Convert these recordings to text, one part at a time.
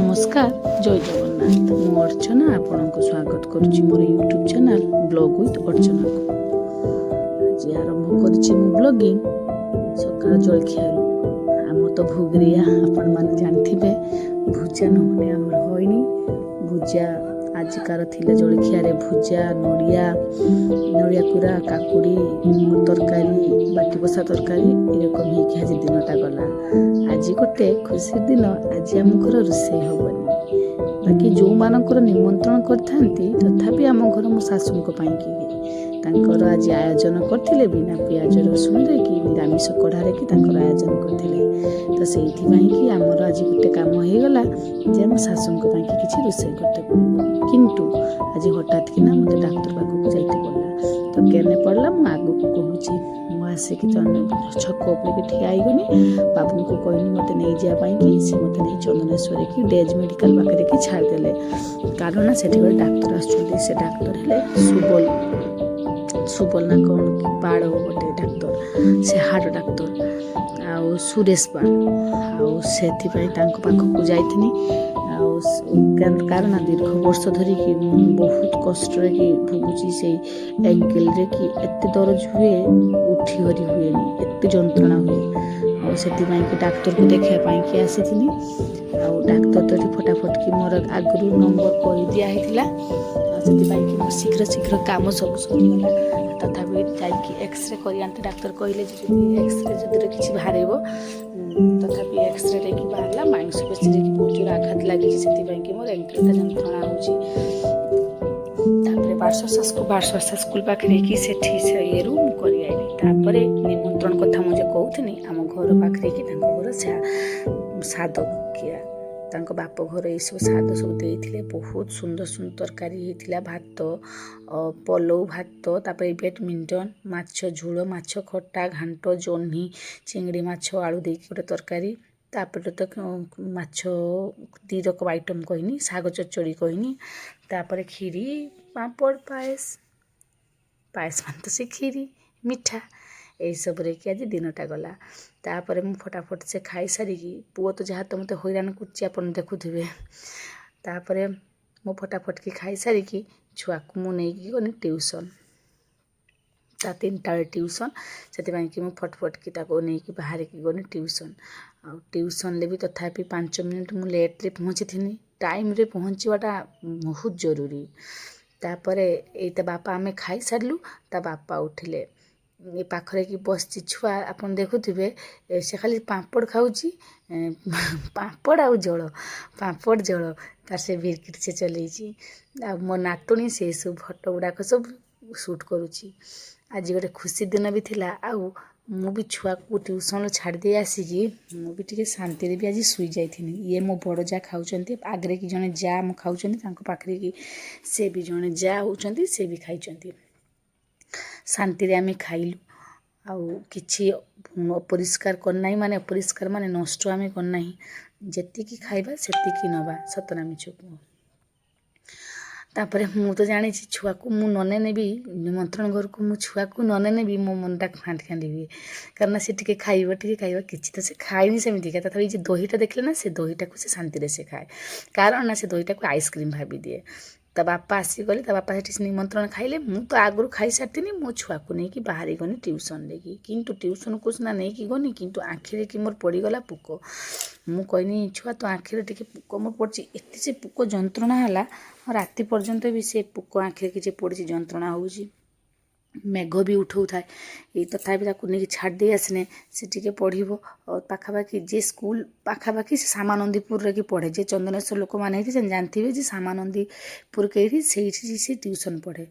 नमस्कार जय जगन्नाथ मु अर्चना आपण को स्वागत करुच्ची मोर यूट्यूब चैनल ब्लॉग विथ अर्चना को आज आरंभ करुच्ची मु ब्लॉगिंग सकाळ जलखिया आम तो भुगरिया आपण माने जानथिबे भुजा नहने हमर होइनी भुजा आजिकार थिले जलखिया रे भुजा नड़िया कुरा काकुड़ी तरकारी बाटी बसा तरकारी एरकम ही आज दिनटा गला आज गोटे खुशी दिन आज आम घर रोषे हेनी बाकी जो मानकर निमंत्रण करथांती तथापि आम घर मो शाशु तांकर आज आयोजन करथिले बिना पियाज रसुण रे कि निरामिष कढ़ारे कि तांकर आयोजन करथिले तो सेइथिबाई कि आमर आज गोटे काम हो गला जे मो शाशु कि किछि रोषे करते पड़ो किंतु आज हठात कि ना मते डाक्टर पाखक जाइते पड़ला तो केने पड़ला मु आगु को कहूची मु आसिक छक उपर ठिया गनी बाबू को कहनी मत नहीं जावाई कि से मत नहीं चंदनेश्वर की डेज मेडिकल पाखे कि छाड़देले कारण से डाक्तर आसुँच से डाक्तर है सुबल ना कौन कि पाड़ गोटे डाक्तर से हार्ट डाक्तर आउ सुरेश पाड़ से पाखक जाइथिनी कारण दीर्घ वर्ष धरिकी बहुत कष्ट कि भोगुची से एंकल रे कि एत दरज हुए उठी हरी हुए एत जंत्रणा हुए से डाक्तर को देखापी कि आसी डाक्तर तो फटाफट कि मोर आगु नंबर कर दिखाला से शीघ्र शीघ्र काम सब सरीगला तथापि जाकि एक्सरे कर डाक्तर कहले एक्सरे जदि किसी बाहर तथापि एक्सरे रे कि बाहरला मांसपेशी रे कि बहुत जोर आघात लगी से मोर एंकलटा जंत्रणा होची बारशा स्कूल पाखे कि सेठी से ये रूम करी आइली तापरे निमंत्रण कथा मुझे कहूथनी आम घर पाखे कि घर साद किया तांको बाप घर ये सब साद सब देते बहुत सुंदर सुंदर तरकारी होता भात पलौ भात तापर बैडमिंटन माछ झोल माछ खट्टा घांट जह्नी चिंगड़ी माछ आलू दे गोटे तरकारी तापर तो माछ दी रकम आइटम कहनी साग चचड़ी कहनी तापर खीरी पापड़ पायस मान तो से खीरी मिठा यही सब रे कि आज दिनटा गला तापर मु फटाफट से खाई सारिकी पुओ तो जहाँ तो मत हैरान कर देखुवे तापर मु फटाफट की खाई सारिकी छुआ को मु नहीं गनी ट्यूशन ता 3टा ट्यूशन से कि मु फटफट की नहीं बाहर की गनी ट्यूशन ट्यूशन ले भी तथापि 5 मिनट मु लेट रे पहुँची थी टाइम रे पहुँचवाटा बहुत जरूरी तापर ये बापा आमे खाई सारू ता बापा उठिले ये पाखरे कि बसची छुआ आपन देखुथिबे से खाली पापड़ खाऊची पापड़ आउ जल पापड़ जल तार से बिरकिट से चलैची आ मो नातुणी से सब फोटो गुड़ाक सब शूट करुची आज गोटे खुशी दिन भी थिला आउ मु भी छुआ को ट्यूशन छाड़ दे आसिकी मु भी टिके शांति रे भी आज सुई जाइथिनी ये मो बड़ जा खाउचंती आगरे कि जने जा मो खाउचंती तांको पाखरे कि से भी जने जा होचंती से भी खाइचंती शांति रे आमे खाइलु आउ किछि अपरिष्कार करना माने अपरिष्कार माने नष्ट आमे करना जेतिकी खाइबा सेतिकी नबा सतना मिछ तापर मु तो जानी छुआ को मु नने नेबी निमंत्रण घर को मु छुआ को नने नेबी मो मनटा फांट खांडी हुए कारण से टिके खाइबा किछि तो से खाइनी सेमिति का तथा जे दहीटा देखले ना से दहीटा को से शांति रे से खाए कारण ना से दहीटा को आइसक्रीम भाभी दिए ता बापा आसीगले ता बापा से निमंत्रण खाइले मु तो आगु खाई सारी मो छुआ को नहीं बाहरी गनी ट्यूशन लेकी किंतु ट्यूशन को सीना नहीं गनी किंतु आखिरे कि मोर पड़गला पुक मु कहनी छुआ तो आखिरे टिके पुक मोर पड़ी एत से पुक जंत्रणा है राति पर्यंत भी से पुक आखिरे कि पड़ी जंत्रणा होउची मेघ भी उठाऊ थाए ये तथापि नहीं छाड़ दे आसने से टिके पढ़ो और पाखापाखि जे स्कूल पाखापाखि से सामानंदीपुर रे कि पढ़े जे चंदनेश्वर लोक मैंने जानते जे सामानंदीपुर कहीं से ट्यूशन पढ़े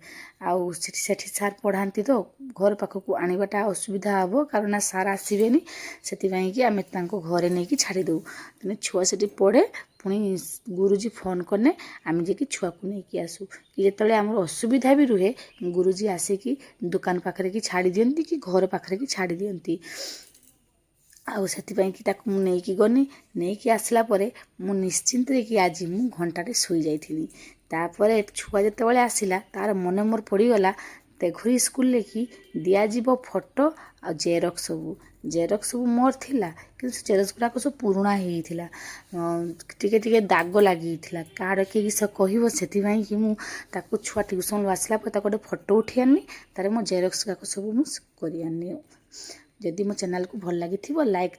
आउ सेठी सार पढ़ाती तो घर पाखक आनवाटा असुविधा हम कारण सार आसबेनि से आम घरे नहीं छाड़ी दऊ तेना छुआ से पढ़े पुणी गुरुजी फोन करने आम जे छुआ को लेकिन आसू कि जो आम असुविधा भी रुहे गुरुजी आसिकी दुकान पाखे कि छाड़ी दियंती कि घर पाखे कि छाड़ी दियंती आउ से नहीं गनी नहीं आसला परे मु निश्चिंत कि आज मु घंटाटे शुई जाइथिनी तापर छुआ जिते आसला तार मन मोर पड़गला ते घुरी स्कूल कि दिज्व फोटो आ जेरक्स सब ଜେରକ୍ସ ସବୁ ମୋର ଥିଲା କିନ୍ତୁ ସେ ଜେରକ୍ସ ଗୁଡ଼ାକ ସବୁ ପୁରୁଣା ହେଇଯାଇଥିଲା, ଟିକେ ଟିକେ ଦାଗ ଲାଗିଯାଇଥିଲା। କାହାର କିଏ କିସ କହିବ, ସେଥିପାଇଁ କି ମୁଁ ତାକୁ ଛୁଆ ଟ୍ୟୁସନ୍ରୁ ଆସିଲା ପରେ ତାକୁ ଗୋଟେ ଫଟୋ ଉଠାଇ ଆଣିଲି, ତାରେ ମୋ ଜେରକ୍ସ ଗୁଡ଼ାକ ସବୁ ମୁଁ କରି ଆଣିଲି। ଯଦି ମୋ ଚ୍ୟାନେଲ୍କୁ ଭଲ ଲାଗିଥିବ ଲାଇକ୍